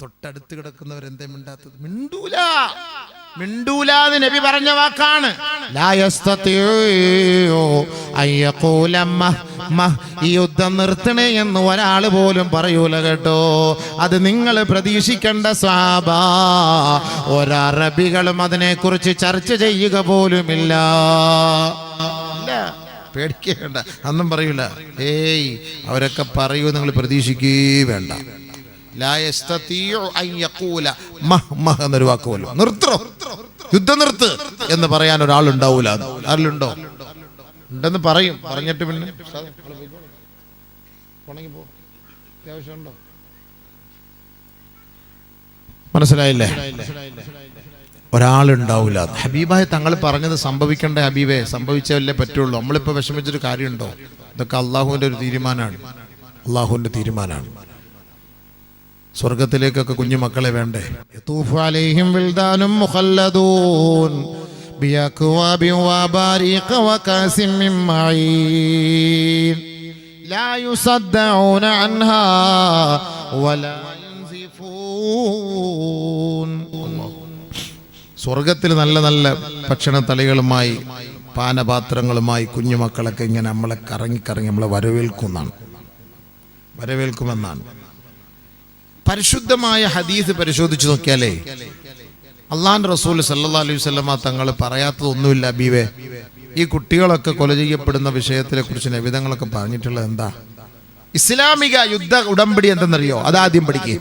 തൊട്ടടുത്ത് കിടക്കുന്നവരെന്തേ മിണ്ടാത്തത്? മിണ്ടൂലാന്ന് നബി പറഞ്ഞ വാക്കാണ്. ഈ യുദ്ധം നിർത്തണേ എന്ന് ഒരാൾ പോലും പറയൂല കേട്ടോ. അത് നിങ്ങൾ പ്രതീക്ഷിക്കേണ്ട സ്വഹാബ. ഒരറബികളും അതിനെക്കുറിച്ച് ചർച്ച ചെയ്യുക പോലുമില്ല. പേടിക്കേണ്ട, അന്നും പറയൂല. അവരൊക്കെ പറയൂ, നിങ്ങൾ പ്രതീക്ഷിക്കേ വേണ്ട. എന്നൊരു വാക്ക് പോലും നിർത്തോ, യുദ്ധം നിർത്ത് എന്ന് പറയാൻ ഒരാളുണ്ടാവൂല. ആരിലുണ്ടോ? ഉണ്ടെന്ന് പറയും. പറഞ്ഞിട്ട് പിന്നെ അത്യാവശ്യമുണ്ടോ? മനസ്സിലായില്ലേ? ഒരാളുണ്ടാവൂല. ഹബീബായ തങ്ങൾ പറഞ്ഞത് സംഭവിക്കേണ്ട ഹബീബെ, സംഭവിച്ചല്ലേ പറ്റുള്ളൂ. നമ്മളിപ്പോ വിഷമിച്ചൊരു കാര്യമുണ്ടോ? ഇതൊക്കെ അള്ളാഹുവിന്റെ ഒരു തീരുമാനമാണ്. അള്ളാഹുവിന്റെ തീരുമാനമാണ്. സ്വർഗത്തിലേക്കൊക്കെ കുഞ്ഞു മക്കളെ വേണ്ടേ? യതൂഫു അലൈഹിം വിൽദാനും മുഖല്ലദൂൻ ബിഅക്വാബിൻ വബാരിഖ വകാസിം മിൻ മഈൻ ലാ യുസദ്ദഊന അൻഹാ വലാ യൻസിഫൂൻ. സ്വർഗത്തിൽ നല്ല നല്ല ഭക്ഷണത്തളികളുമായി പാനപാത്രങ്ങളുമായി കുഞ്ഞുമക്കളൊക്കെ ഇങ്ങനെ നമ്മളെ കറങ്ങി നമ്മളെ വരവേൽക്കുമെന്നാണ്. പരിശുദ്ധമായ ഹദീസ് പരിശോധിച്ചു നോക്കിയാലേ അള്ളാഹുവിന്റെ റസൂൽ സല്ലല്ലാഹു അലൈഹി വസല്ലമ തങ്ങൾ പറയാത്തതൊന്നുമില്ല. ഹബീബേ, ഈ കുട്ടികളൊക്കെ കൊല ചെയ്യപ്പെടുന്ന വിഷയത്തിനെ കുറിച്ച് നബി തങ്ങളൊക്കെ പറഞ്ഞിട്ടുള്ളത് എന്താ? ഇസ്ലാമിക യുദ്ധ ഉടമ്പടി എന്തെന്നറിയോ? അതാദ്യം പഠിക്കുക.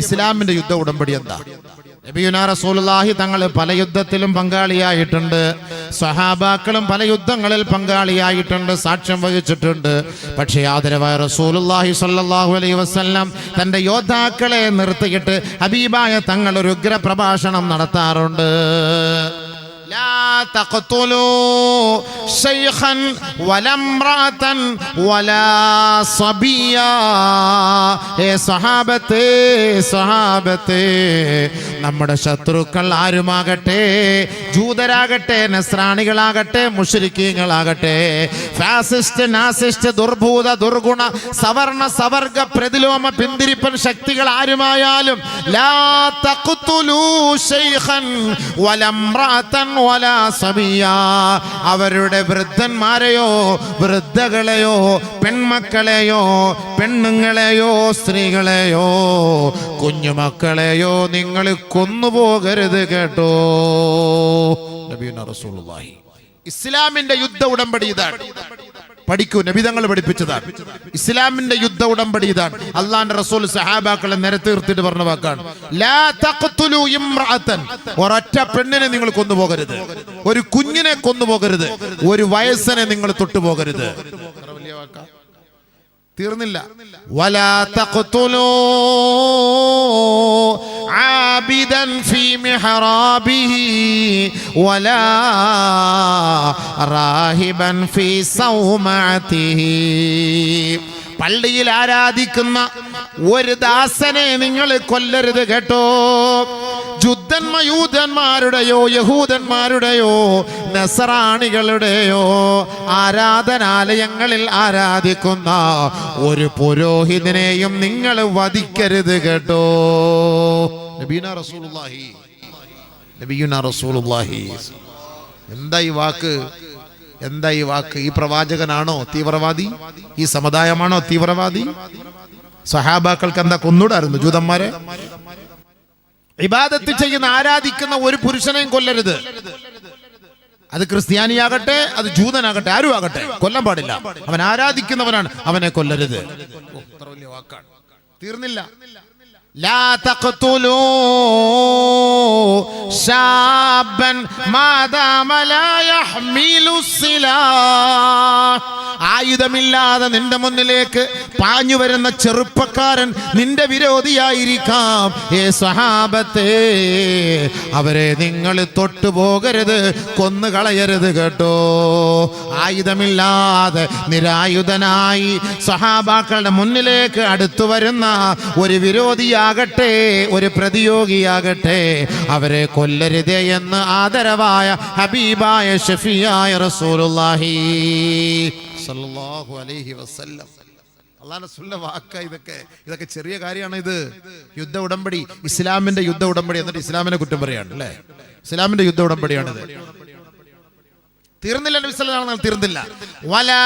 ഇസ്ലാമിന്റെ യുദ്ധ ഉടമ്പടി എന്താ? നബിയുനാ റസൂലുള്ളാഹി തങ്ങൾ പല യുദ്ധത്തിലും പങ്കാളിയായിട്ടുണ്ട്. സ്വഹാബാക്കളും പല യുദ്ധങ്ങളിൽ പങ്കാളിയായിട്ടുണ്ട്, സാക്ഷ്യം വഹിച്ചിട്ടുണ്ട്. പക്ഷേ ആദരവായ റസൂലുള്ളാഹി സ്വല്ലല്ലാഹു അലൈഹി വസല്ലം തന്റെ യോദ്ധാക്കളെ നിർത്തിയിട്ട് ഹബീബായ തങ്ങൾ ഒരു ഉഗ്ര പ്രഭാഷണം നടത്താറുണ്ട്. ലാ തഖ്തുലൂ ശൈഖൻ വലാ ഇംറഅതൻ വലാ സബിയാ. സ്വഹാബത്തെ, നമ്മുടെ ശത്രുക്കൾ ആരുമാകട്ടെ, ജൂതരാകട്ടെ, നസ്രാണികളാകട്ടെ, മുശ്രിക്കീങ്ങളാകട്ടെ, ഫാസിസ്റ്റ്, നാസിസ്റ്റ്, ദുർഭൂത, ദുർഗുണ, സവർണ, സവർഗ, പ്രതിലോമ, പിന്തിരിപ്പൻ ശക്തികൾ ആരുമായാലും ലാ തഖ്തുലൂ ശൈഖൻ വലാ ഇംറഅതൻ വലാ സബിയാ. അവരുടെ വൃദ്ധന്മാരെയോ വൃദ്ധകളെയോ പെൺമക്കളെയോ പെണ്ണുങ്ങളെയോ സ്ത്രീകളെയോ കുഞ്ഞുമക്കളെയോ നിങ്ങൾ കൊന്നുപോകരുത് കേട്ടോ. നബിയുനാ റസൂലുള്ളാഹി. ഇസ്ലാമിന്റെ യുദ്ധ ഉടമ്പടി ഇതാണ്. പഠിക്കൂ, നബി തങ്ങൾ പഠിപ്പിച്ചതാണ്. ഇസ്ലാമിന്റെ യുദ്ധ ഉടമ്പടി ഇതാണ്. അള്ളാഹുവിന്റെ റസൂൽ സഹാബാക്കളെ നിരത്തിർത്തിട്ട് പറഞ്ഞ വാക്കാണ്. ലാ തഖ്തുലൂ ഇംറഅതൻ. ഒരൊറ്റ പെണ്ണിനെ നിങ്ങൾ കൊന്നുപോകരുത്, ഒരു കുഞ്ഞിനെ കൊന്നുപോകരുത്, ഒരു വയസ്സനെ നിങ്ങൾ തൊട്ടുപോകരുത്. വലിയ വാക്കാ, തീർന്നില്ല. വലാ തഖ്തുലൂ ആബിദൻ ഫീ മിഹ്റാബിഹി വലാ റാഹിബൻ ഫീ സൗമഅതിഹി. പള്ളിയിൽ ആരാധിക്കുന്ന ഒരു ദാസനെ നിങ്ങൾ കൊല്ലരുത് കേട്ടോ. യൂദന്മാരുടെയോ യഹൂദന്മാരുടെയോ നസറാണികളുടെയോ ആരാധനാലയങ്ങളിൽ ആരാധിക്കുന്ന ഒരു പുരോഹിതനെയും നിങ്ങൾ വധിക്കരുത് കേട്ടോ. നബിയുനാ റസൂലുള്ളാഹി. എന്താ ഈ വാക്ക്? ഈ പ്രവാചകനാണോ തീവ്രവാദി? ഈ സമുദായമാണോ തീവ്രവാദി? സഹാബാക്കൾക്ക് എന്താ കൊന്നൂടായിരുന്നു ജൂതന്മാരെ? ഇബാദത്ത് ചെയ്യുന്ന ആരാധിക്കുന്ന ഒരു പുരുഷനെയും കൊല്ലരുത്. അത് ക്രിസ്ത്യാനിയാകട്ടെ, അത് ജൂതനാകട്ടെ, ആരും ആകട്ടെ, കൊല്ലാൻ പാടില്ല. അവൻ ആരാധിക്കുന്നവനാണ്, അവനെ കൊല്ലരുത്. എത്ര വലിയ വാക്കാണ്! തീർന്നില്ല. ലാ തഖ്തുലൂ ശാബൻ മാദാമ ലാ യഹ്മിലു സിലാഹ്. ആയുധമില്ലാതെ നിന്റെ മുന്നിലേക്ക് പാഞ്ഞു വരുന്ന ചെറുപ്പക്കാരൻ നിന്റെ വിരോധിയായിരിക്കാം. സ്വഹാബത്തെ, അവരെ നിങ്ങൾ തൊട്ടുപോകരുത്, കൊന്നുകളയരുത് കേട്ടോ. ആയുധമില്ലാതെ നിരായുധനായി സ്വഹാബാക്കളുടെ മുന്നിലേക്ക് അടുത്തു വരുന്ന ഒരു വിരോധിയാകട്ടെ, ഒരു പ്രതിയോഗിയാകട്ടെ, അവരെ കൊല്ലരുതേ എന്ന് ആദരവായ ഹബീബായ ഷഫീയായ റസൂലുള്ളാഹി സല്ലല്ലാഹു അലൈഹി വസല്ലം അള്ളാഹുവിന്റെ റസൂലിന്റെ വാക്ക ഇതൊക്കെ ചെറിയ കാര്യമാണ്. ഇത് യുദ്ധ ഉടമ്പടി, ഇസ്ലാമിന്റെ യുദ്ധ ഉടമ്പടി. എന്നിട്ട് ഇസ്ലാമിനെ കുറ്റം പറയാണ് അല്ലേ? ഇസ്ലാമിന്റെ യുദ്ധ ഉടമ്പടിയാണിത്. തീർന്നില്ല നബി സല്ലല്ലാഹു അലൈഹി വസല്ലം, തീർന്നില്ല. വലാ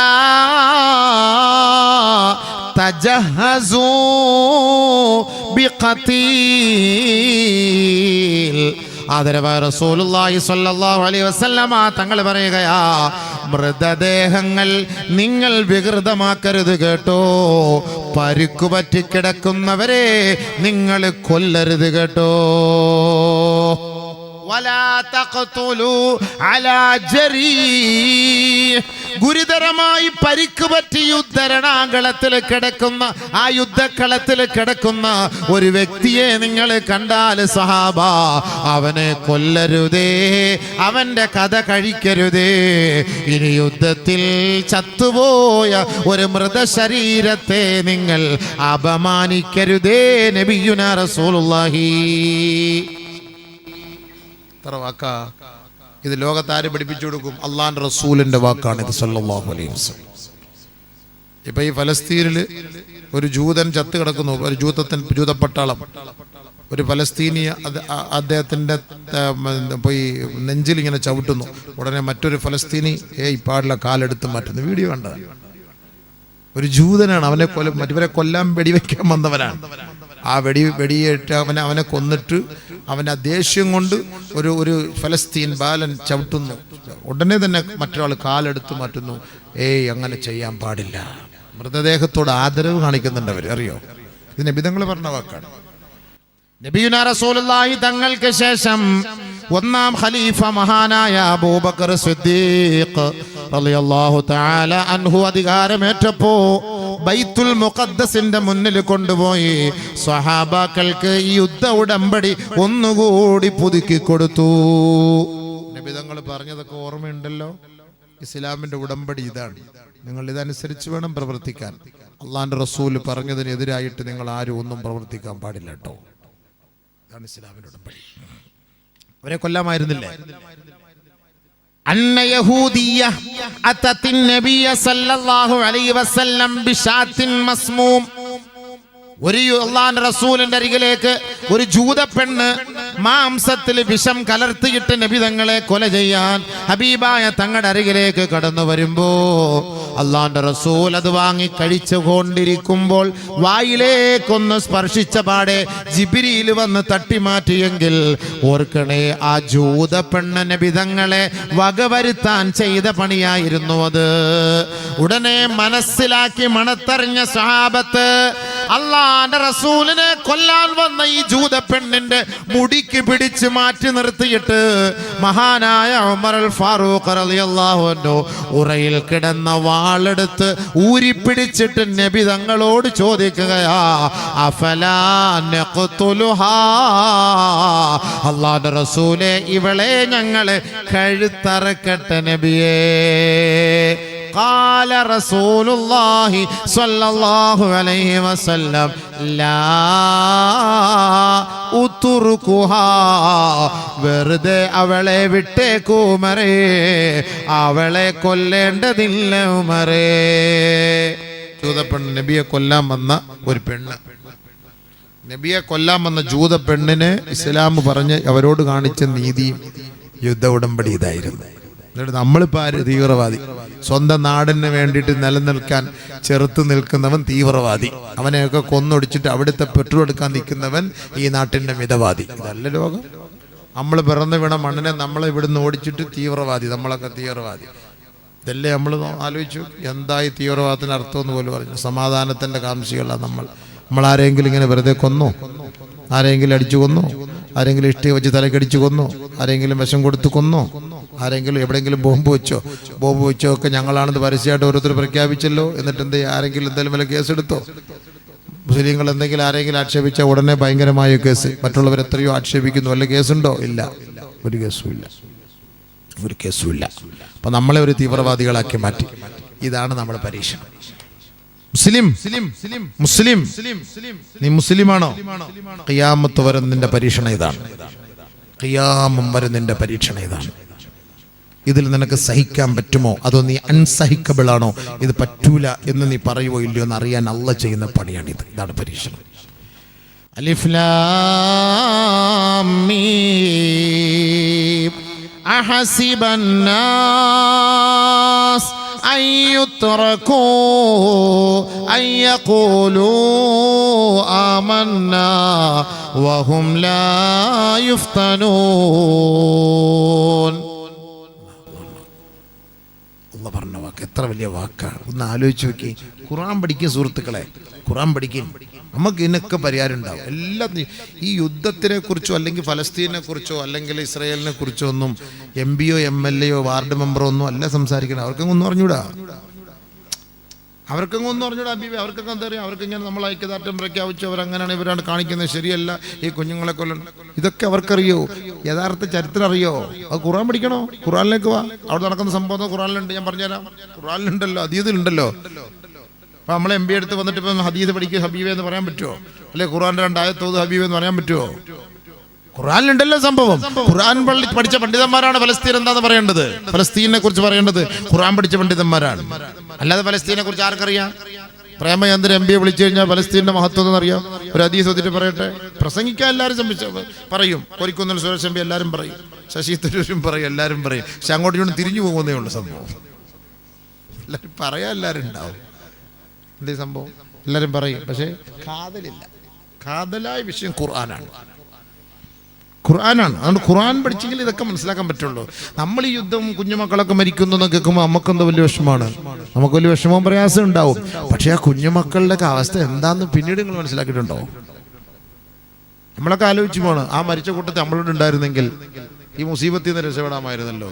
തജഹസൂ ബിഖതീൽ. ആദരവായ റസൂലുള്ളാഹി സ്വല്ലല്ലാഹു അലൈഹി വസല്ലമ തങ്ങൾ പറയുകയാ, മൃതദേഹങ്ങൾ നിങ്ങൾ വികൃതമാക്കരുത് കേട്ടോ. പരുക്കുപറ്റി കിടക്കുന്നവരെ നിങ്ങൾ കൊല്ലരുത് കേട്ടോ. വലാ തഖ്തുലു അലാ ജരീഹ്. ഗുരുതരമായി പരിക്ക് പറ്റി യുദ്ധരണാങ്കളത്തിൽ കിടക്കുന്ന, ആ യുദ്ധക്കളത്തിൽ കിടക്കുന്ന ഒരു വ്യക്തിയെ നിങ്ങൾ കണ്ടാൽ സഹാബ, അവനെ കൊല്ലരുതേ, അവന്റെ കഥ കഴിക്കരുതേ. ഇനി യുദ്ധത്തിൽ ചത്തുപോയ ഒരു മൃതശരീരത്തെ നിങ്ങൾ അപമാനിക്കരുതേ. നബിയുനാ റസൂലുള്ളാഹി. വാക്കാ ഇത് ലോകത്താര് പഠിപ്പിച്ചു കൊടുക്കും? അള്ളാന്റെ റസൂലിന്റെ വാക്കാണ് ഇത് സല്ലല്ലാഹു അലൈഹി വസല്ലം. ഇപ്പൊ ഈ ഫലസ്തീനിൽ ഒരു ജൂതൻ ചത്ത് കിടക്കുന്നു, ഒരു ജൂതപ്പട്ടാളം, ഒരു ഫലസ്തീനിയ അദ്ദേഹത്തിന്റെ പോയി നെഞ്ചിൽ ഇങ്ങനെ ചവിട്ടുന്നു. ഉടനെ മറ്റൊരു ഫലസ്തീനി പാടില്ല കാലെടുത്ത് മാറ്റുന്നു. വീഡിയോ കണ്ടതാണ്. ഒരു ജൂതനാണ്, മറ്റവരെ കൊല്ലാൻ വെടിവെക്കാൻ വന്നവനാണ്. ആ വെടിയേറ്റ് അവനെ കൊന്നിട്ട് അവൻ്റെ ദേഷ്യം കൊണ്ട് ഒരു ഫലസ്തീൻ ബാലൻ ചവിട്ടുന്നു. ഉടനെ തന്നെ മറ്റൊരാൾ കാലെടുത്ത് മാറ്റുന്നു. അങ്ങനെ ചെയ്യാൻ പാടില്ല. മൃതദേഹത്തോട് ആദരവ് കാണിക്കുന്നുണ്ട് അവർ, അറിയോ? ഇത് നബി തങ്ങൾ പറഞ്ഞ വാക്കാണ്. നബിയുനാ റസൂലുള്ളാഹി തങ്ങൾക്ക് ശേഷം ഒന്നാം ഖലീഫ മഹാനായ അബൂബക്കർ സിദ്ദീഖ് റളിയല്ലാഹു തആല അൻഹു അധികാരമേറ്റപ്പോ ബൈത്തുൽ മുഖദ്ദസിന്റെ മുന്നിൽ കൊണ്ടുപോയി സ്വഹാബാക്കൾക്ക് ഈ യുദ്ധ ഉടമ്പടി ഒന്നുകൂടി പുതുക്കി കൊടുത്തു. നബി തങ്ങൾ പറഞ്ഞതൊക്കെ ഓർമ്മയുണ്ടല്ലോ. ഇസ്ലാമിന്റെ ഉടമ്പടി ഇതാണ്, നിങ്ങൾ ഇതനുസരിച്ച് വേണം പ്രവർത്തിക്കാൻ. അള്ളാന്റെ റസൂല് പറഞ്ഞതിനെതിരായിട്ട് നിങ്ങൾ ആരും ഒന്നും പ്രവർത്തിക്കാൻ പാടില്ല കേട്ടോ. ഇതാണ് ഇസ്ലാമിന്റെ ഉടമ്പടി. അവരെ കൊല്ലാമായിരുന്നില്ലേ? അന്ന യഹൂദിയ അതത്തിൻ നബിയ സല്ലല്ലാഹു അലൈഹി വസല്ലം ബിശാത്തിൻ മസ്മൂം. ഒരു അല്ലാഹുവിന്റെ റസൂലിന്റെ അരികിലേക്ക് ഒരു ജൂത പെണ്ണ് മാംസത്തിൽ വിഷം കലർത്തിയിട്ട് നബി തങ്ങളെ കൊല ചെയ്യാൻ ഹബീബായ തങ്ങളുടെ അരികിലേക്ക് കടന്നു വരുമ്പോ അല്ലാഹുവിന്റെ റസൂൽ അത് വാങ്ങി കഴിച്ചുകൊണ്ടിരിക്കുമ്പോൾ വായിലേക്കൊന്ന് സ്പർശിച്ച പാടെ ജിബ്രീൽ വന്ന് തട്ടിമാറ്റിയെങ്കിൽ ഓർക്കണേ, ആ ജൂത പെണ്ണ് നബി തങ്ങളെ വകവരുത്താൻ ചെയ്ത പണിയായിരുന്നു അത്. ഉടനെ മനസ്സിലാക്കി മണത്തറിഞ്ഞ സ്വഹാബത്ത് അല്ലാഹുവിന്റെ റസൂലിനെ കൊല്ലാൻ വന്ന ഈ ജൂത പെണ്ണിന്റെ മുടിക്ക് പിടിച്ച് മാറ്റി നിർത്തിയിട്ട് മഹാനായ ഉമർ അൽ ഫാറൂഖ് റളിയല്ലാഹു അൻഹു ഉറയിൽ കിടന്ന വാളെടുത്ത് ഊരിപ്പിടിച്ചിട്ട് നബി തങ്ങളോട് ചോദിക്കുകയാ, അഫലാ നഖ്തുലുഹാ, അല്ലാഹുവിന്റെ റസൂലേ, ഇവളെ ഞങ്ങളെ കഴുത്തറക്കട്ടെ നബിയേ. قال رسول الله صلى الله عليه وسلم لا ഉതുർകുഹാ, വെറുതെ അവളെ വിട്ടേക്കൂ ഉമറേ, അവളെ കൊല്ലേണ്ടതില്ല ഉമറേ. ജൂതപ്പെണ്ണ്, നബിയെ കൊല്ലാൻ വന്ന ഒരു പെണ്ണ്, നബിയെ കൊല്ലാൻ വന്ന ജൂത പെണ്ണിനെ ഇസ്ലാം പറഞ്ഞ് അവരോട് കാണിച്ച നീതിയും യുദ്ധ ഉടമ്പടി ഇതായിരുന്നു. നമ്മളിപ്പോൾ ആര്? തീവ്രവാദി. സ്വന്തം നാടിന് വേണ്ടിയിട്ട് നിലനിൽക്കാൻ ചെറുത്ത് നിൽക്കുന്നവൻ തീവ്രവാദി. അവനെയൊക്കെ കൊന്നൊടിച്ചിട്ട് അവിടുത്തെ പെട്രോൾ എടുക്കാൻ നിൽക്കുന്നവൻ ഈ നാട്ടിന്റെ മിതവാദി. ഇതല്ല ലോകം. നമ്മൾ പിറന്നു വീണ മണ്ണിനെ നമ്മളെ ഇവിടുന്ന് ഓടിച്ചിട്ട് തീവ്രവാദി, നമ്മളൊക്കെ തീവ്രവാദി. ഇതല്ലേ നമ്മൾ ആലോചിച്ചു എന്തായി തീവ്രവാദത്തിന് അർത്ഥമെന്ന് പോലും പറഞ്ഞു. സമാധാനത്തിന്റെ കാംക്ഷികളാണ് നമ്മൾ ആരെങ്കിലും ഇങ്ങനെ വെറുതെ കൊന്നോ? ആരെങ്കിലും അടിച്ചു കൊന്നോ? ആരെങ്കിലും ഇഷ്ടി വെച്ച് തലക്കടിച്ചു കൊന്നോ? ആരെങ്കിലും വിഷം കൊടുത്ത് കൊന്നോ? ആരെങ്കിലും എവിടെയെങ്കിലും ബോംബ് വെച്ചോ ഒക്കെ ഞങ്ങളാണെന്ന് പരസ്യമായിട്ട് ഓരോരുത്തർ പ്രഖ്യാപിച്ചല്ലോ. എന്നിട്ട് ആരെങ്കിലും എന്തെങ്കിലും വല്ല കേസെടുത്തോ? മുസ്ലിങ്ങൾ എന്തെങ്കിലും ആരെങ്കിലും ആക്ഷേപിച്ചാൽ ഉടനെ ഭയങ്കരമായ കേസ്. മറ്റുള്ളവർ എത്രയോ ആക്ഷേപിക്കുന്നു, വല്ല കേസുണ്ടോ? ഇല്ല, ഒരു കേസുമില്ല. അപ്പൊ നമ്മളെ ഒരു തീവ്രവാദികളാക്കി മാറ്റി. ഇതാണ് നമ്മുടെ പരീക്ഷണം. മുസ്ലിം നീ മുസ്ലിമാണോ? ഖിയാമത്ത് വരെ നിന്റെ പരീക്ഷണം ഇതാണ്. ഖിയാമം വരെ നിന്റെ പരീക്ഷണം ഇതാണ്. ഇതിൽ നിനക്ക് സഹിക്കാൻ പറ്റുമോ, അതോ നീ അൺസഹിക്കബിൾ ആണോ, ഇത് പറ്റൂല എന്ന് നീ പറയുവോ ഇല്ലയോ എന്ന് അറിയാൻ അള്ളാഹ് ചെയ്യുന്ന പണിയാണിത്. ഇതാണ് പരീക്ഷണം. അലിഫ് ലാം മീം അഹസിബൻ നാസ് أن يتركوا أن يقولوا آمنا وهم لا يفتنون. അള്ളാഹ് പറഞ്ഞ വാക്ക് എത്ര വലിയ വാക്കാണ്, ഒന്ന് ആലോചിച്ച് നോക്കി. ഖുർആൻ പഠിക്കുക സുഹൃത്തുക്കളെ, ഖുർആൻ പഠിക്കും. നമുക്ക് ഇതിനൊക്കെ പരിഹാരം ഉണ്ടാവും. എല്ലാത്തിനും ഈ യുദ്ധത്തിനെ കുറിച്ചോ അല്ലെങ്കിൽ ഫലസ്തീനെ കുറിച്ചോ അല്ലെങ്കിൽ ഇസ്രായേലിനെ കുറിച്ചോ ഒന്നും MP യോ MLA യോ വാർഡ് മെമ്പറോ ഒന്നും അല്ല സംസാരിക്കണം. അവർക്കൊന്നും ഒന്നും അറിഞ്ഞൂടാ, അവർക്കൊന്നും ഒന്നും അറിഞ്ഞൂടാ. അവർക്കൊക്കെ എന്താ പറയുക, അവർക്കിങ്ങനെ നമ്മൾ ഐക്യദാർഢ്യം പ്രഖ്യാപിച്ചു അവരങ്ങനെയാണ് ഇവരാണ് കാണിക്കുന്നത്, ശരിയല്ല, ഈ കുഞ്ഞുങ്ങളെ കൊല്ലണം, ഇതൊക്കെ അവർക്കറിയോ? യഥാർത്ഥ ചരിത്രം അറിയോ? അത് ഖുർആൻ പഠിക്കണോ? ഖുർആനിലേക്ക് വാ, അവിടെ നടക്കുന്ന സംഭവം ഖുർആനിലുണ്ട്, ഞാൻ പറഞ്ഞുതരാം. ഖുർആനിലുണ്ടല്ലോ, ഹദീസിലുണ്ടല്ലോ. അപ്പം നമ്മൾ MP എടുത്ത് വന്നിട്ട് ഇപ്പം ഹദീസ് പഠിക്കുക ഹബീബ് എന്ന് പറയാൻ പറ്റുമോ? അല്ലെ ഖുർആൻ്റെ 2 ആയത്തോത് ഹബീബ് എന്ന് പറയാൻ പറ്റുമോ? ഖുർആനിലുണ്ടല്ലോ സംഭവം. ഖുർആൻ പഠിച്ച പണ്ഡിതന്മാരാണ് ഫലസ്തീൻ എന്താന്ന് പറയേണ്ടത്, ഫലസ്തീനെ കുറിച്ച് പറയേണ്ടത് ഖുർആൻ പഠിച്ച പണ്ഡിതന്മാരാണ്. അല്ലാതെ ഫലസ്തീനെ കുറിച്ച് ആർക്കറിയാം? പ്രേമചന്ദ്രൻ MP വിളിച്ചു കഴിഞ്ഞാൽ ഫലസ്തീൻ്റെ മഹത്വം എന്നറിയാം. ഒരു ഹദീസ് ഒത്തിട്ട് പറയട്ടെ, പ്രസംഗിക്കാൻ എല്ലാവരും പറയും. കോരിക്കുന്നൽ സുരേഷ് MP എല്ലാവരും പറയും, ശശി തരൂരും പറയും, എല്ലാവരും പറയും. പക്ഷെ അങ്ങോട്ടും ഇങ്ങോട്ടും തിരിഞ്ഞു പോകുന്നേ ഉള്ളൂ സംഭവം. എല്ലാവരും പറയാൻ എല്ലാവരും ഉണ്ടാവും. എന്തേ സംഭവം എല്ലാവരും പറയും, പക്ഷേ കാതലില്ല. കാതലായ വിഷയം ഖുർആനാണ്. അതുകൊണ്ട് ഖുർആൻ പഠിച്ചെങ്കിൽ ഇതൊക്കെ മനസ്സിലാക്കാൻ പറ്റുള്ളൂ. നമ്മൾ ഈ യുദ്ധം കുഞ്ഞുമക്കളൊക്കെ മരിക്കുന്നതെന്ന് കേൾക്കുമ്പോൾ നമുക്കെന്തോ വലിയ വിഷമമാണ്, നമുക്ക് വലിയ വിഷമവും പ്രയാസം ഉണ്ടാവും. പക്ഷേ ആ കുഞ്ഞുമക്കളുടെ അവസ്ഥ എന്താന്ന് പിന്നീട് നിങ്ങൾ മനസ്സിലാക്കിയിട്ടുണ്ടോ? നമ്മളൊക്കെ ആലോചിച്ചു പോണ്, ആ മരിച്ച കൂട്ടത്തിൽ നമ്മളോട് ഉണ്ടായിരുന്നെങ്കിൽ ഈ മുസീബത്തിൽ നിന്ന് രക്ഷപ്പെടാമായിരുന്നല്ലോ.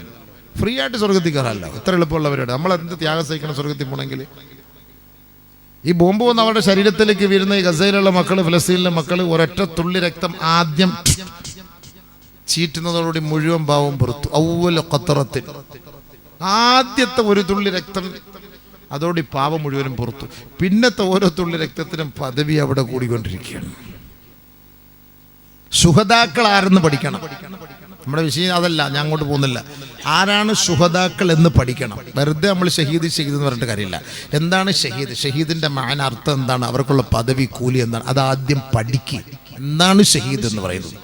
ഫ്രീ ആയിട്ട് സ്വർഗത്തിൽ കയറാമല്ലോ, എത്ര എളുപ്പമുള്ളവരോട്. നമ്മളെന്ത് ത്യാഗം സഹിക്കണം സ്വർഗത്തിൽ പോകണമെങ്കിൽ. ഈ ബോംബ് വന്ന് അവരുടെ ശരീരത്തിലേക്ക് വീഴുന്ന ഈ ഗസയിലുള്ള മക്കൾ, ഫലസ്തീനിലെ മക്കൾ ഒരൊറ്റ തുള്ളി രക്തം ആദ്യം ചീറ്റുന്നതോടുകൂടി മുഴുവൻ പാവം പുറത്തു. ഔവ്വൽ ഖത്തറത്തിൽ ആദ്യത്തെ ഒരു തുള്ളി രക്തം, അതോടെ പാവം മുഴുവനും പുറത്തു. പിന്നത്തെ ഓരോ തുള്ളി രക്തത്തിനും പദവി അവിടെ കൂടിക്കൊണ്ടിരിക്കുകയാണ്. ശുഹദാക്കൾ ആരെന്ന് പഠിക്കണം. നമ്മുടെ വിഷയം അതല്ല, ഞാൻ അങ്ങോട്ട് പോകുന്നില്ല. ആരാണ് ശുഹദാക്കൾ എന്ന് പഠിക്കണം. വെറുതെ നമ്മൾ ഷഹീദ് എന്ന് പറഞ്ഞിട്ട് കാര്യമില്ല. എന്താണ് ഷഹീദ്? ഷഹീദിന്റെ മാന അർത്ഥം എന്താണ്? അവർക്കുള്ള പദവി കൂലി എന്താണ്? അതാദ്യം പഠിക്കുക. എന്താണ് ഷഹീദ് എന്ന് പറയുന്നത്?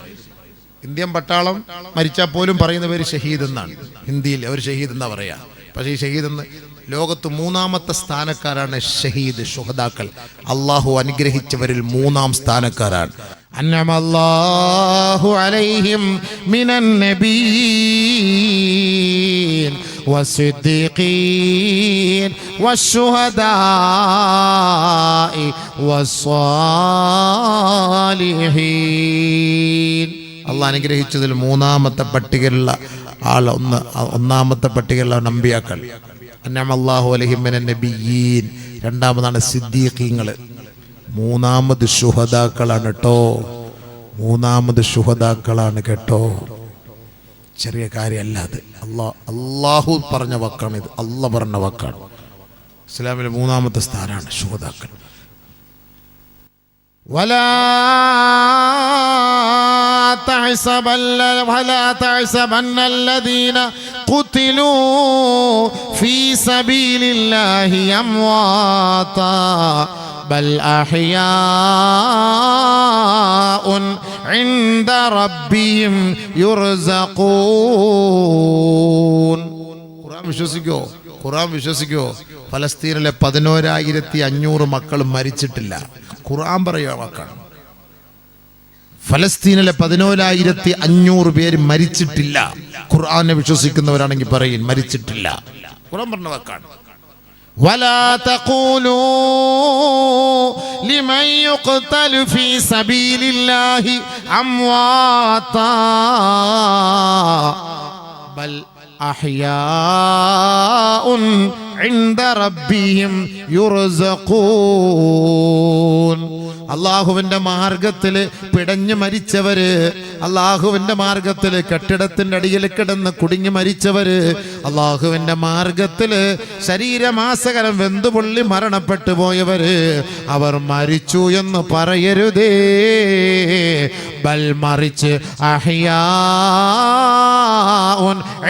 ഇന്ത്യൻ പട്ടാളം മരിച്ചാൽ പോലും പറയുന്ന പേര് ഷഹീദ് എന്നാണ്. ഹിന്ദിയിൽ അവർ ഷഹീദ് എന്നാ പറയാ. പക്ഷേ ഈ ഷഹീദ് എന്ന് ലോകത്ത് 3ാമത്തെ സ്ഥാനക്കാരാണ് ഷഹീദ്, ശുഹദാക്കൾ. അള്ളാഹു അനുഗ്രഹിച്ചവരിൽ 3ാം സ്ഥാനക്കാരാണ്. അൻഅമല്ലാഹു അലൈഹിം മിനൻ നബിയ്യീൻ വസ്സിദ്ദീഖീൻ വശുഹദാഇ വസ്സാലിഹീൻ. അള്ളാഹ് അനുഗ്രഹിച്ചതിൽ 3ാമത്തെ പട്ടികയിലുള്ള ആൾ, ഒന്നാമത്തെ പട്ടികയിലുള്ള അമ്പിയാക്കൾ. അൻഅമല്ലാഹു അലൈഹിം മിനൻ നബിയ്യീൻ. 2ാമതാണ് സിദ്ദീഖീങ്ങൾ. 3ാമത് ശുഹദാക്കളാണ് കേട്ടോ. 3ാമത് ശുഹദാക്കളാണ് കേട്ടോ. ചെറിയ കാര്യമല്ല അത്. അള്ളാഹു പറഞ്ഞ വാക്കാണ് ഇത്. അള്ളാഹ് പറഞ്ഞ വാക്കാണ്. ഇസ്ലാമിലെ 3ാമത്തെ സ്ഥാനമാണ് ശുഹദാക്കൾ. ولا تحسبن الذين قتلوا في سبيل الله أمواتا بل أحياء عند ربهم يرزقون. ഖുർആൻ വിശ്വസിക്കോ? ഫലസ്തീനിലെ 11,500 മക്കൾ മരിച്ചിട്ടില്ല. ഖുർആൻ പറയുക വാക്കാണ്. ഫലസ്തീനിലെ 11,500 പേര് മരിച്ചിട്ടില്ല. ഖുർആനെ വിശ്വസിക്കുന്നവരാണെങ്കിൽ പറയും മരിച്ചിട്ടില്ല. ഖുർആൻ പറഞ്ഞ വാക്കാണ്. ولا تقولوا لمن يقتل في سبيل الله أمواتا بل أحياء ഇൻദ റബ്ബിഹിം യുർസഖൂൻ. അള്ളാഹുവിന്റെ മാർഗത്തിൽ പിടഞ്ഞു മരിച്ചവര്, അള്ളാഹുവിന്റെ മാർഗത്തിൽ കെട്ടിടത്തിന്റെ അടിയിൽ കിടന്ന് കുടുങ്ങി മരിച്ചവര്, അള്ളാഹുവിന്റെ മാർഗത്തിൽ ശരീരമാസകലം വെന്തുപൊള്ളി മരണപ്പെട്ടു പോയവര്, അവർ മരിച്ചു എന്ന് പറയരുതേ. ബൽ മറിച്ച് അഹ്യാഉൻ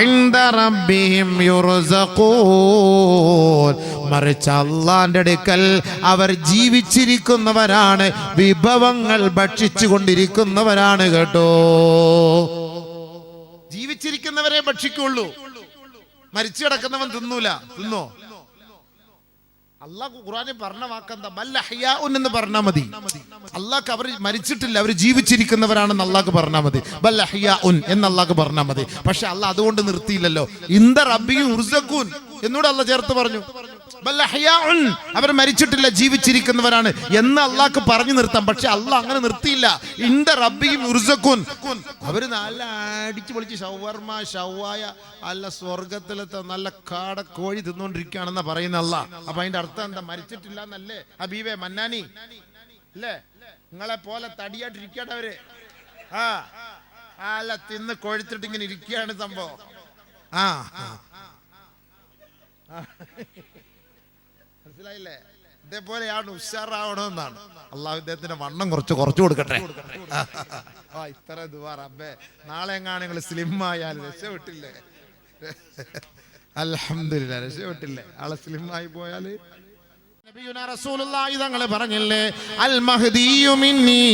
ഇൻദ റബ്ബിഹിം യുർസഖൂൻ, മറിച്ച് അള്ളാന്റെ അടുക്കൽ അവർ ജീവിച്ചിരിക്കുന്നവരാണ്, വിഭവങ്ങൾ ഭക്ഷിച്ചു കൊണ്ടിരിക്കുന്നവരാണ് കേട്ടോ. ജീവിച്ചിരിക്കുന്നവരെ ഭക്ഷിക്കുള്ളൂ, മരിച്ചു കിടക്കുന്നവൻ തിന്നോ? അള്ളാഹ് ഖുർആനിൽ പറഞ്ഞ വാക്കെന്താ? ബൽ അഹ്യാഉൻ എന്ന് പറഞ്ഞാൽ മതി. അള്ളാഹ് അവർ മരിച്ചിട്ടില്ല, അവർ ജീവിച്ചിരിക്കുന്നവരാണെന്ന് അള്ളാഹ് പറഞ്ഞാൽ മതി. ബൽ അഹ്യാഉൻ എന്ന് അള്ളാഹ് പറഞ്ഞാൽ മതി. പക്ഷെ അള്ളാഹ് അതുകൊണ്ട് നിർത്തിയില്ലല്ലോ. ഇൻദ റബ്ബിഹിം യുർസഖൂൻ എന്നൂടെ അള്ളാഹ് ചേർത്ത് പറഞ്ഞു. ബൽ അഹ്യാഉൻ, അവർ മരിച്ചിട്ടില്ല, ജീവിച്ചിരിക്കുന്നവരാണ് എന്ന് അള്ളാഹ് പറഞ്ഞു നിർത്താം. പക്ഷെ അള്ളാഹ് അങ്ങനെ നിർത്തിയില്ല. ഇൻദ റബ്ബിഹിം യുർസഖൂൻ, അവര് നല്ല അടിച്ചു പൊളിച്ച് ഷവർമ ഷവായ അല്ല സ്വർഗത്തിലത്തെ നല്ല കാട കോഴി തിന്നുകൊണ്ടിരിക്കുകയാണെന്നാ പറയുന്ന അള്ളാഹ്. അപ്പൊ അതിന്റെ അർത്ഥം എന്താ? മരിച്ചിട്ടില്ല എന്നല്ലേ ഹബീബെ മന്നാനി? അല്ലേ? നിങ്ങളെ പോലെ തടിയായിട്ടിരിക്കട്ടവര് അല്ല തിന്ന് കൊഴുത്തിട്ട് ഇങ്ങനെ ഇരിക്കുകയാണ് സംഭവം. മനസ്സിലായില്ലേ? ഇതേപോലെയാണ് ഉഷാറാവണമെന്നാണ്. അള്ളാഹു ഇദ്ദേഹത്തിന്റെ വണ്ണം കുറച്ചു കൊടുക്കട്ടെ. ഇത്ര ദുആ റബ്ബേ, നാളെ എങ്ങാനും നിങ്ങൾ സ്ലിം ആയാൽ രക്ഷപ്പെട്ടില്ലേ? അൽഹംദുലില്ലാ, രക്ഷപ്പെട്ടില്ലേ? ആളെ സ്ലിം ആയി പോയാല് നബിയുനാ റസൂലുള്ളാഹി തങ്ങൾ പറഞ്ഞില്ലേ, അൽ മഹ്ദിയു മിന്നീ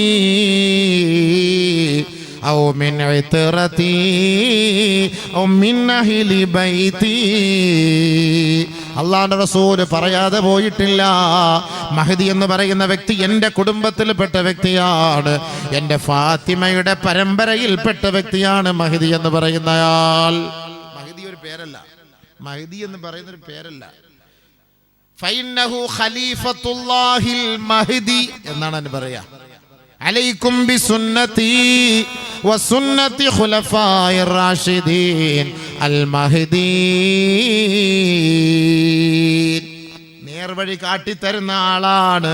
ഔ മിൻ ഇത്റതി ഔ മിൻ അഹ്ലി ബൈതി. അള്ളാഹുവിന്റെ റസൂൽ പറയാതെ പോയിട്ടില്ല, മഹ്ദി എന്ന് പറയുന്ന വ്യക്തി എൻ്റെ കുടുംബത്തിൽപ്പെട്ട വ്യക്തിയാണ്, എൻ്റെ ഫാത്തിമയുടെ പരമ്പരയിൽപ്പെട്ട വ്യക്തിയാണ് മഹ്ദി എന്ന് പറയുന്നയാൾ. മഹ്ദി ഒരു പേരല്ല, മഹ്ദി എന്ന് പറയുന്ന ഒരു പേരല്ല. ഫൈന്നഹു ഖലീഫത്തുല്ലാഹിൽ മഹ്ദി എന്നാണ് അതിന് പറയാ. അലൈക്കും ബിസുന്നതി വസുന്നതി ഖുലഫായിർ റാഷിദീൻ അൽ മഹ്ദീൻ. നേർവഴി കാട്ടിത്തരുന്ന ആളാണ്,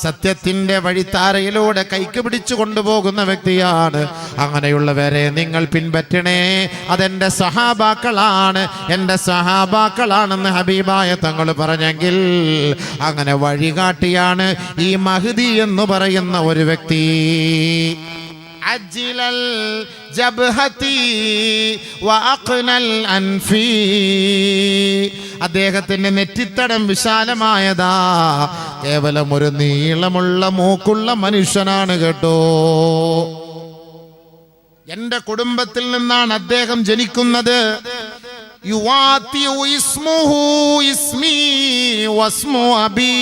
സത്യത്തിന്റെ വഴിത്താരയിലൂടെ കൈക്ക് പിടിച്ചു കൊണ്ടുപോകുന്ന വ്യക്തിയാണ്. അങ്ങനെയുള്ളവരെ നിങ്ങൾ പിൻപറ്റണേ, അതെന്റെ സഹാബാക്കളാണ്, എൻ്റെ സഹാബാക്കളാണെന്ന് ഹബീബായ തങ്ങൾ പറഞ്ഞെങ്കിൽ അങ്ങനെ വഴികാട്ടിയാണ് ഈ മഹ്ദി എന്ന് പറയുന്ന ഒരു വ്യക്തി. അജ്ലൽ ജബ്ഹതി വഅഖ്നൽ അൻഫി, അദ്ദേഹത്തിന്റെ നെറ്റിത്തടം വിശാലമായതാ, കേവലം ഒരു നീളമുള്ള മൂക്കുള്ള മനുഷ്യനാണ് കേട്ടോ. എന്റെ കുടുംബത്തിൽ നിന്നാണ് അദ്ദേഹം ജനിക്കുന്നത്. യുവാതിഉ ഇസ്മുഹു ഇസ്മി വസ്മു അബി,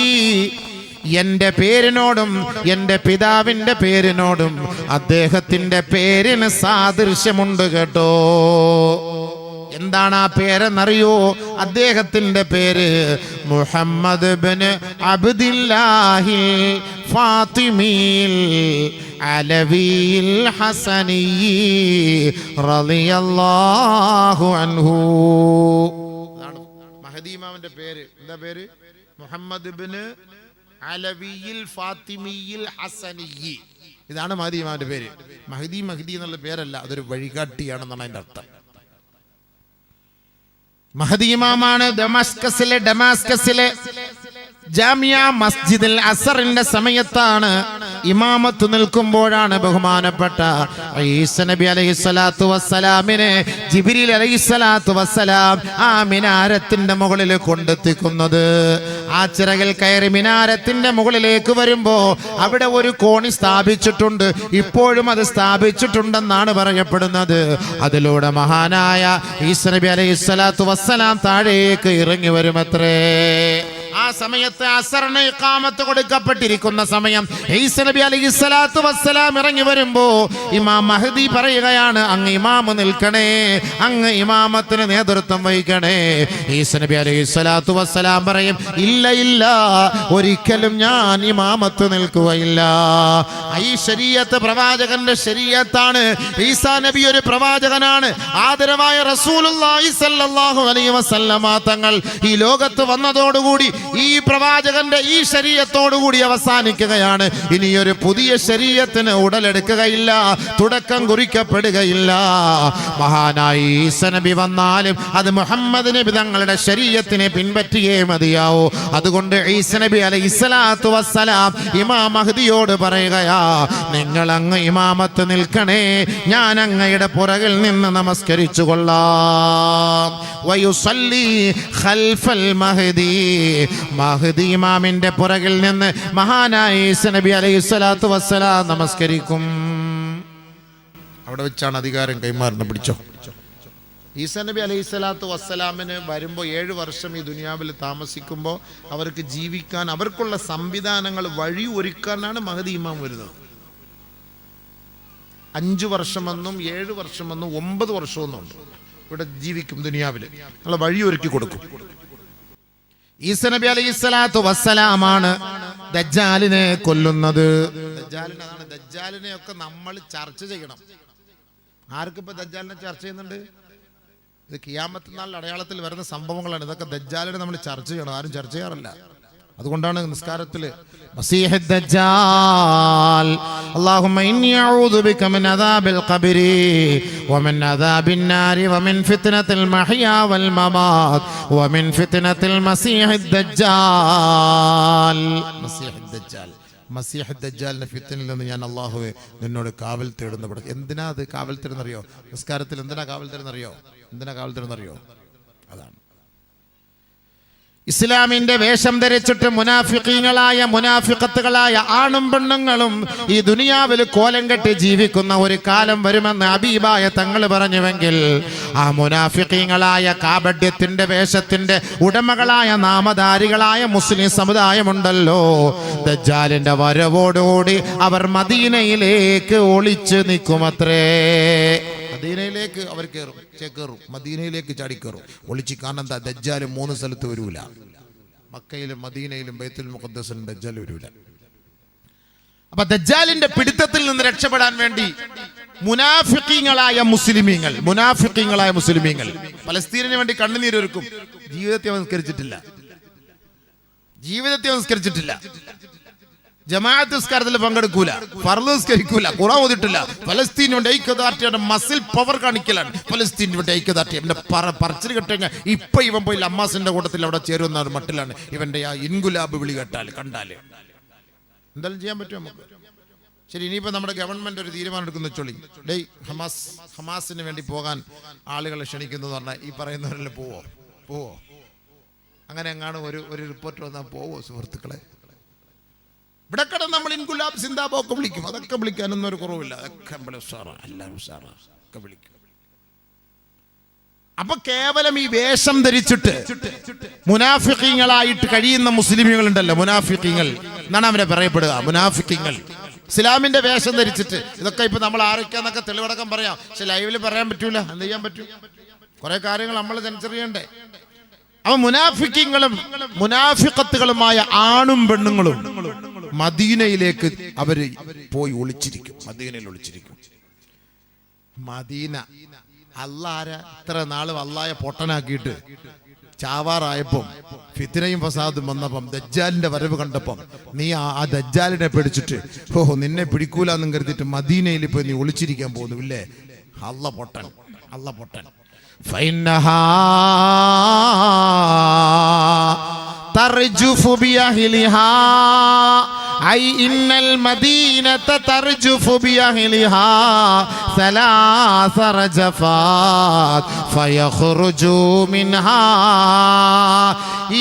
എന്റെ പേരിനോടും എൻ്റെ പിതാവിൻ്റെ പേരിനോടും അദ്ദേഹത്തിന്റെ പേരിന് സാദൃശ്യമുണ്ട് കേട്ടോ. എന്താണ് ആ പേരെന്നറിയോ? അദ്ദേഹത്തിന്റെ പേര് മുഹമ്മദ് ഇബ്നു അബ്ദില്ലാഹിൽ ഫാത്തിമിൽ അലവിയിൽ ഹസനി റളിയല്ലാഹു അൻഹു. അതാണ് മഹ്ദി ഇമാമിന്റെ പേര്. എന്താ പേര്? മുഹമ്മദ് ഇബ്നു അലവിയിൽ ഫാത്തിമിയിൽ ഹസനി. ഇതാണ് മഹ്ദി ഇമാമിന്റെ പേര്. മഹ്ദി എന്നുള്ള പേരല്ല, അതൊരു വഴികാട്ടിയാണെന്നാണ് അതിന്റെ അർത്ഥം. മഹ്ദി ഇമാമാണ് ഡമാസ്കസിലെ ജാമിയ മസ്ജിദിൽ അസറിന്റെ സമയത്താണ് ഇമാമത്ത് നിൽക്കുമ്പോഴാണ് ബഹുമാനപ്പെട്ട ഈസ നബി അലൈഹിസ്സലാത്തു വസ്സലാമിനെ ജിബ്രീൽ അലൈഹിസ്സലാത്തു വസ്സലാം ആ മിനാരത്തിന്റെ മുകളിൽ കൊണ്ടെത്തിക്കുന്നത്. ആ ചിറകിൽ കയറി മിനാരത്തിന്റെ മുകളിലേക്ക് വരുമ്പോ അവിടെ ഒരു കോണി സ്ഥാപിച്ചിട്ടുണ്ട്. ഇപ്പോഴും അത് സ്ഥാപിച്ചിട്ടുണ്ടെന്നാണ് പറയപ്പെടുന്നത്. അതിലൂടെ മഹാനായ ഈസ നബി അലൈഹിസ്സലാത്തു വസ്സലാം താഴേക്ക് ഇറങ്ങി വരുമത്രേ. ആ സമയത്ത് അസറിന് ഇഖാമത്ത് കൊടുക്കപ്പെട്ടിരിക്കുന്ന സമയം ഈസ നബി അലൈഹിസ്സലാത്തു വസ്സലാം ഇറങ്ങി വരുമ്പോ ഇമാം മഹ്ദി പറയുകയാണ്, അങ്ങ് ഇമാമ് നിൽക്കണേ, അങ്ങ് ഇമാമത്തിന് നേതൃത്വം വഹിക്കണേ. ഈസ നബി അലൈഹിസ്സലാത്തു വസ്സലാം പറയും, ഇല്ല ഇല്ല, ഒരിക്കലും ഞാൻ ഇമാമത്ത് നിൽക്കുകയില്ല. ഈ ശരീഅത്ത് പ്രവാചകന്റെ ശരീഅത്താണ്. ഈസാ നബി ഒരു പ്രവാചകനാണ്. ആദരവായ റസൂലുള്ളാഹി സ്വല്ലല്ലാഹു അലൈഹി വസല്ലമ തങ്ങൾ ഈ ലോകത്ത് വന്നതോടുകൂടി ഈ പ്രവാചകന്റെ ഈ ശരീഅത്തോടുകൂടി അവസാനിക്കുകയാണ്. ഇനിയൊരു പുതിയ ശരീഅത്തിന് ഉടലെടുക്കുകയില്ല, തുടക്കം കുറിക്കപ്പെടുകയില്ല. മഹാനായ ഈസാ നബി വന്നാലും അത് മുഹമ്മദ് നബി തങ്ങളുടെ ശരീഅത്തിനെ പിൻപറ്റിയേ മതിയാവൂ. അതുകൊണ്ട് ഈസാ നബി അലൈഹിസ്സലാത്തു വസ്സലാം ഇമാം മഹ്ദിയോട് പറയുകയാ, നിങ്ങൾ അങ്ങ് ഇമാമത്ത് നിൽക്കണേ, ഞാൻ അങ്ങയുടെ പുറകിൽ നിന്ന് നമസ്കരിച്ചു കൊള്ളാം. വയുസല്ലി ഖൽഫൽ മഹ്ദി, മഹ്ദി ഇമാമിന്റെ പുറകിൽ നിന്ന് മഹാനായ ഈസാ നബി അലൈഹിസ്സലാത്തു വസ്സലാം നമസ്കരിക്കും. അവിടെ വെച്ചാണ് അധികാരം കൈമാറുന്നത്. പിടിച്ചോ. ഈസാ നബി അലൈഹിസ്സലാത്തു വസ്സലാമിന് വരുമ്പോൾ 7 വർഷം ഈ ദുനിയാവിൽ താമസിക്കുമ്പോൾ അവർക്ക് ജീവിക്കാൻ അവർക്കുള്ള സംവിധാനങ്ങൾ വഴി ഒരുക്കാനാണ് മഹ്ദി ഇമാം വരുന്നത്. 5 വർഷമെന്നും 7 വർഷമെന്നും 9 വർഷമെന്നുണ്ട്. ഇവിടെ ജീവിക്കും ദുനിയാവിൽ, നമ്മൾ വഴി ഒരുക്കി കൊടുക്കും. ഈസാ നബി അലൈഹിസ്സലാത്തു വസ്സലാമാണ് ദജ്ജാലിനെ കൊല്ലുന്നത്. ദജ്ജാലിനെ ഒക്കെ നമ്മൾ ചർച്ച ചെയ്യണം. ആർക്കിപ്പോ ദജ്ജാലിനെ ചർച്ച ചെയ്യുന്നുണ്ട്? ഇത് ഖിയാമത്ത് നാളിൽ അടയാളത്തിൽ വരുന്ന സംഭവങ്ങളാണ്. ഇതൊക്കെ ദജ്ജാലിനെ നമ്മൾ ചർച്ച ചെയ്യണം. ആരും ചർച്ച ചെയ്യാറില്ല. അതുകൊണ്ടാണ് നിസ്കാരത്തിൽ മസീഹ് ദജ്ജാൽ, അല്ലാഹുമ്മ ഇന്നി അഊദു ബിക മിൻ അദാബിൽ ഖബ്രി വമിൻ അദാബിൻ നാരി വമിൻ ഫിത്നത്തിൽ മഹ്യാ വൽ മമാത് വമിൻ ഫിത്നത്തിൽ മസീഹ് ദജ്ജാൽ. മസീഹ് ദജ്ജാലിന്റെ ഫിത്നയിൽ നിന്ന് ഞാൻ അല്ലാഹുവേ നിന്നോട് കാവൽ തേടുന്നു. എന്തിനാ അത് കാവൽ തേടുന്നറിയോ? നിസ്കാരത്തിൽ എന്തിനാ കാവൽ തേടുന്നറിയോ? അതാണ് ഇസ്ലാമിന്റെ വേഷം ധരിച്ചിട്ട് മുനാഫിഖീങ്ങളായ മുനാഫിഖത്തുകളായ ആണും പെണ്ണുങ്ങളും ഈ ദുനിയാവിൽ കോലം കെട്ടി ജീവിക്കുന്ന ഒരു കാലം വരുമെന്ന് ഹബീബായ തങ്ങൾ പറഞ്ഞുവെങ്കിൽ ആ മുനാഫിഖീങ്ങളായ കാപഢ്യത്തിന്റെ വേഷത്തിന്റെ ഉടമകളായ നാമധാരികളായ മുസ്ലിം സമുദായമുണ്ടല്ലോ, ദജ്ജാലിന്റെ വരവോടുകൂടി അവർ മദീനയിലേക്ക് ഒളിച്ചു നിൽക്കുമത്രേ. മദീനയിലേക്ക് അവർ കയറും, മദീനയിലേക്ക് ചാടിക്കയറും. ഒളിച്ച്. കാരണം എന്താ? ദജ്ജാല് 3 സ്ഥലത്ത് വരൂല. മക്കയിലും മദീനയിലും ബൈത്തുൽ മുഖദ്ദസിലും ദജ്ജാൽ വരൂല. അപ്പൊ ദജ്ജാലിന്റെ പിടുത്തത്തിൽ നിന്ന് രക്ഷപ്പെടാൻ വേണ്ടി മുനാഫിഖീങ്ങളായ മുസ്ലിമീങ്ങൾ പലസ്തീനിന് വേണ്ടി കണ്ണുനീരൊരുക്കും. ജീവിതത്തെ സംസ്കരിച്ചിട്ടില്ല. ജമാഅത്ത് നിസ്കാരത്തിൽ പങ്കെടുക്കൂല, ഫർള് നിസ്കരിക്കൂല, ഖുർആൻ ഓതിട്ടില്ല. ഫലസ്തീനിന്റെ ഐക്യദാർഢ്യയുടെ മസിൽ പവർ കാണിക്കലാണ് ഫലസ്തീനിന്റെ ഐക്യദാർഢ്യം. എന്റെ പറച്ചിൽ കേട്ടുകഴിഞ്ഞാൽ ഇപ്പൊ ഇവൻ പോയി അമ്മാസിന്റെ കൂട്ടത്തിൽ അവിടെ ചേരുന്ന മട്ടിലാണ് ഇവന്റെ ആ ഇൻഗുലാബ് വിളി കണ്ടാല് എന്തായാലും ചെയ്യാൻ പറ്റും നമുക്ക്. ശരി, ഇനിയിപ്പോ നമ്മുടെ ഗവൺമെന്റ് ഒരു തീരുമാനം എടുക്കുന്ന ചൊല്ലി, ഡേയ് ഹമാസിന് വേണ്ടി പോകാൻ ആളുകളെ ക്ഷണിക്കുന്നു എന്ന് പറഞ്ഞാൽ ഈ പറയുന്നവരെല്ലാം പോവോ? അങ്ങനെ എങ്ങാണ് ഒരു റിപ്പോർട്ട് വന്നാൽ പോവോ സുഹൃത്തുക്കളെ? ഇവിടെ കിടന്ന് നമ്മൾ ഇൻകുലാബ് സിന്ദാബൊക്കെ വിളിക്കും. അതൊക്കെ വിളിക്കാനൊന്നും ഒരു കുറവില്ല. അതൊക്കെ എല്ലാവരും ഒക്കെ വിളിക്കും. അപ്പൊ കേവലം ഈ വേഷം ധരിച്ചിട്ട് മുനാഫിഖീങ്ങളായിട്ട് കഴിയുന്ന മുസ്ലിമുകൾ ഉണ്ടല്ലോ, മുനാഫിഖീങ്ങൾ എന്നാണ് അവരെ പറയപ്പെടുക. മുനാഫിഖീങ്ങൾ ഇസ്ലാമിന്റെ വേഷം ധരിച്ചിട്ട്. ഇതൊക്കെ ഇപ്പൊ നമ്മൾ ആരൊക്കെയാന്നൊക്കെ തെളിവടക്കം പറയാം, പക്ഷെ ലൈവില് പറയാൻ പറ്റൂല. എന്ത് ചെയ്യാൻ പറ്റും? കുറെ കാര്യങ്ങൾ നമ്മൾ തിരിച്ചറിയണ്ടേ. അപ്പൊ മുനാഫിഖീങ്ങളും മുനാഫിഖത്തുകളുമായ ആണും പെണ്ണുങ്ങളും മദീനയിലേക്ക് അവര് പോയി ഒളിച്ചിരിക്കും. മദീന അല്ലാരെ ഇത്ര നാള് അല്ലായ പൊട്ടനാക്കിയിട്ട് ചാവാറായപ്പം ഫിത്നയും ഫസാദും വന്നപ്പം ദജ്ജാലിന്റെ വരവ് കണ്ടപ്പം നീ ആ ദജ്ജാലിനെ പേടിച്ചിട്ട് നിന്നെ പിടിക്കൂലെന്നും കരുതിയിട്ട് മദീനയിൽ ഇപ്പൊ നീ ഒളിച്ചിരിക്കാൻ പോകുന്നു ഇല്ലേ? അല്ല പൊട്ടൻ. ഫൈനഹാ തർജുഫു ബിഅഹ്ലിഹാ, ഐ ഇന്നൽ മദീനത തർജുഫു ബിഅഹ്ലിഹാ സലാസ റജഫാത് ഫയഖ്റുജു മിൻഹാ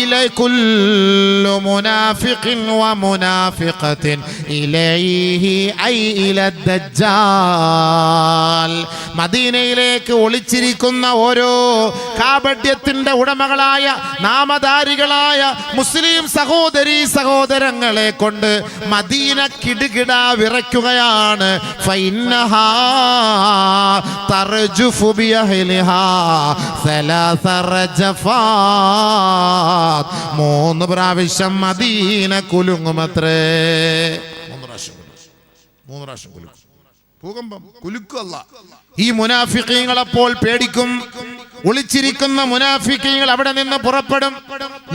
ഇലൈ കുല്ലു മുനാഫിഖിൻ വമുനാഫിഖത്തിൻ ഇലൈഹി ഐ ഇല ദജ്ജാൽ. മദീനയിലേക്ക് ഒളിച്ചിരിക്കുന്ന ഓരോ കാപട്യത്തിന്റെ ഉടമകളായ നാമധാരികളായ മുസ്ലിം സഹോദരീ സഹോദരങ്ങളെ കൊണ്ട് മദീന കിടുകിട വിറയ്ക്കുകയാണ്. ഫഇന്നഹാ തർജുഫു ബിഅഹ്ലിഹാ സലാസ റജഫാത്. 3 പ്രാവശ്യം മദീന കുലുങ്ങുമത്രേ. 3 പ്രാവശ്യം കുലുക്കും. ഭൂകമ്പം കുലുക്കല്ല. ഈ മുനാഫിഖീങ്ങൾ അപ്പോൾ പേടിക്കും. ഒളിച്ചിരിക്കുന്ന മുനാഫിഖീങ്ങൾ അവിടെ നിന്ന് പുറപ്പെടും.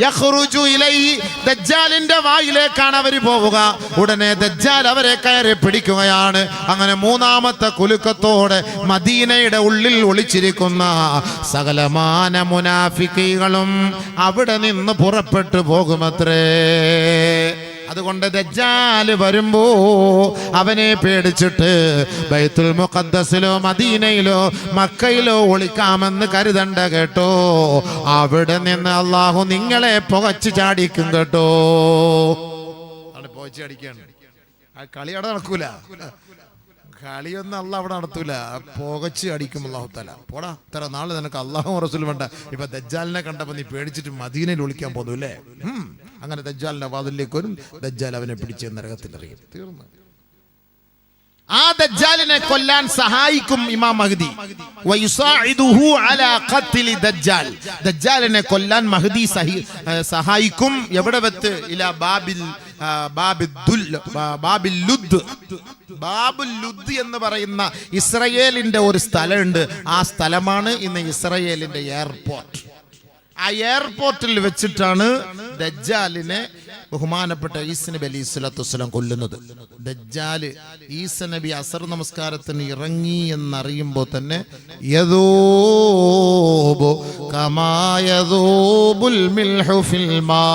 യഖ്റുജു ഇലൈഹി, ദജ്ജാലിന്റെ വായിലേക്കാണ് അവർ പോവുക. ഉടനെ ദജ്ജാൽ അവരെ കയറി പിടിക്കുകയാണ്. അങ്ങനെ 3ാമത്തെ കുലുക്കത്തോടെ മദീനയുടെ ഉള്ളിൽ ഒളിച്ചിരിക്കുന്ന സകലമാന മുനാഫിഖീകളും അവിടെ നിന്ന് പുറപ്പെട്ടു പോകുമത്രേ. അതുകൊണ്ട് ദജ്ജാൽ വരുമ്പോ അവനെ പേടിച്ചിട്ട് ബൈത്തുൽ മുഖദ്ദസിലോ മദീനയിലോ മക്കയിലോ ഒളിക്കാമെന്ന് കരുതണ്ട കേട്ടോ. അവിടെ നിന്ന് അള്ളാഹു നിങ്ങളെ പുകച്ചു ചാടിക്കും കേട്ടോ. പുകച്ചു ചാടിക്കാണ്. ആ കളി അവിടെ നടക്കൂല. കളിയൊന്നും അള്ളാഹ് അവിടെ നടത്തൂല. പുകച്ച് അടിക്കും അള്ളാഹു തആല. പോടാ, ഇത്ര നാള് നിനക്ക് അള്ളാഹു റസൂൽ വേണ്ട. ഇപ്പൊ ദജ്ജാലിനെ കണ്ടപ്പോ നീ പേടിച്ചിട്ട് മദീനയിൽ ഒളിക്കാൻ പോന്നു അല്ലേ? അങ്ങനെ ദജ്ജാലിന്റെ വാതിലേക്ക് വരും. ദജ്ജാൽ അവനെ പിടിച്ച് നരകത്തിൽ എറിയും. തീർന്നു. ആ ദജ്ജാലിനെ കൊല്ലാൻ സഹായിക്കും ഇമാം മഹ്ദി. വയുസാഇദുഹു അലാ ഖത്ലി ദജ്ജാൽ. ദജ്ജാലിനെ കൊല്ലാൻ മഹ്ദി സഹായിക്കും. എവിടെ വെച്ച്? ഇലാ ബാബുൽ ലുദ് എന്ന് പറയുന്ന ഇസ്രയേലിന്റെ ഒരു സ്ഥലമുണ്ട്. ആ സ്ഥലമാണ് ഇന്ന് ഇസ്രയേലിന്റെ എയർപോർട്ട്. ആ എയർപോർട്ടിൽ വെച്ചിട്ടാണ് ദജ്ജാലിനെ ബഹുമാനപ്പെട്ട ഈസ നബി അലൈഹി സ്വലാത്തു വസ്സലാം കൊല്ലുന്നത്. ദജ്ജാല് ഈസ നബി അസർ നമസ്കാരത്തിന് ഇറങ്ങി എന്നറിയുമ്പോൾ തന്നെ യദൂബു കമാ യദൂബുൽ മിൽഹു ഫിൽ മാ,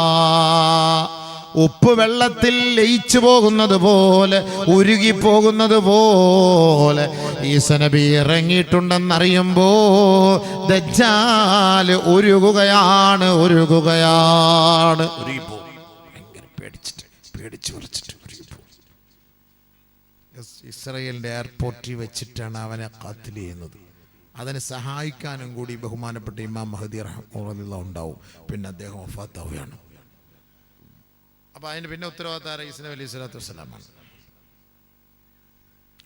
ഉപ്പ് വെള്ളത്തിൽ ലയിച്ചു പോകുന്നത് പോലെ, ഉരുകി പോകുന്നത് പോലെ ഈസ നബി ഇറങ്ങിയിട്ടുണ്ടെന്നറിയുമ്പോ ദജ്ജാല് ഉരുകുകയാണ്. ഭയങ്കര പേടിച്ചു വിറച്ചിട്ട് ഇസ്രായേലിന്റെ എയർപോർട്ടിൽ വെച്ചിട്ടാണ് അവനെ ഖത്ൽ ചെയ്യുന്നത്. അതിനെ സഹായിക്കാനും കൂടി ബഹുമാനപ്പെട്ട ഇമാം മഹ്ദി റഹ്മത്തുള്ളാഹി ഉണ്ടാവും. പിന്നെ അദ്ദേഹം വഫാത്താവുകയാണ്. അപ്പൊ അതിന് പിന്നെ ഉത്തരവാദിത്തം ഈസ നബി അലൈഹി സ്വലാത്തു വസ്സലാമാണ്.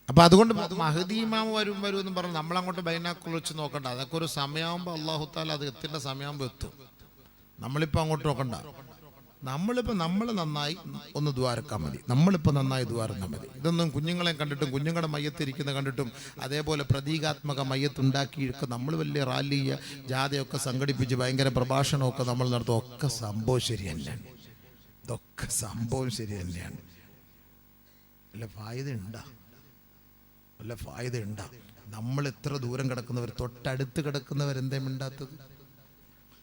അപ്പൊ അതുകൊണ്ട് മഹ്ദി ഇമാം വരും എന്ന് പറഞ്ഞ് നമ്മളങ്ങോട്ട് ബൈനാക്കുൾ വെച്ച് നോക്കണ്ട. അതൊക്കെ ഒരു സമയമാകുമ്പോൾ അള്ളാഹു തആല അത് എത്തേണ്ട സമയമാകുമ്പോൾ എത്തും. നമ്മളിപ്പോൾ അങ്ങോട്ട് നോക്കണ്ട. നമ്മൾ നന്നായി ഒന്ന് ദ്വാരക്കാൻ മതി. നമ്മളിപ്പോൾ നന്നായി ദ്വാരക്കാൻ മതി. ഇതൊന്നും കുഞ്ഞുങ്ങളെ കണ്ടിട്ടും കുഞ്ഞുങ്ങളുടെ മയ്യത്തിരിക്കുന്ന കണ്ടിട്ടും അതേപോലെ പ്രതീകാത്മക മയ്യത്തുണ്ടാക്കിയൊക്കെ നമ്മൾ വലിയ റാലി ജാഥയൊക്കെ സംഘടിപ്പിച്ച് ഭയങ്കര പ്രഭാഷണമൊക്കെ നമ്മൾ നടത്തും. ഒക്കെ സംഭവം ശരിയല്ലാണ്. ഇതൊക്കെ സംഭവം ശരി തന്നെയാണ്. വല്ല ഫായിദ ഉണ്ടാ? നമ്മൾ എത്ര ദൂരം കിടക്കുന്നവർ, തൊട്ടടുത്ത് കിടക്കുന്നവർ എന്തേ മിണ്ടാത്തത്?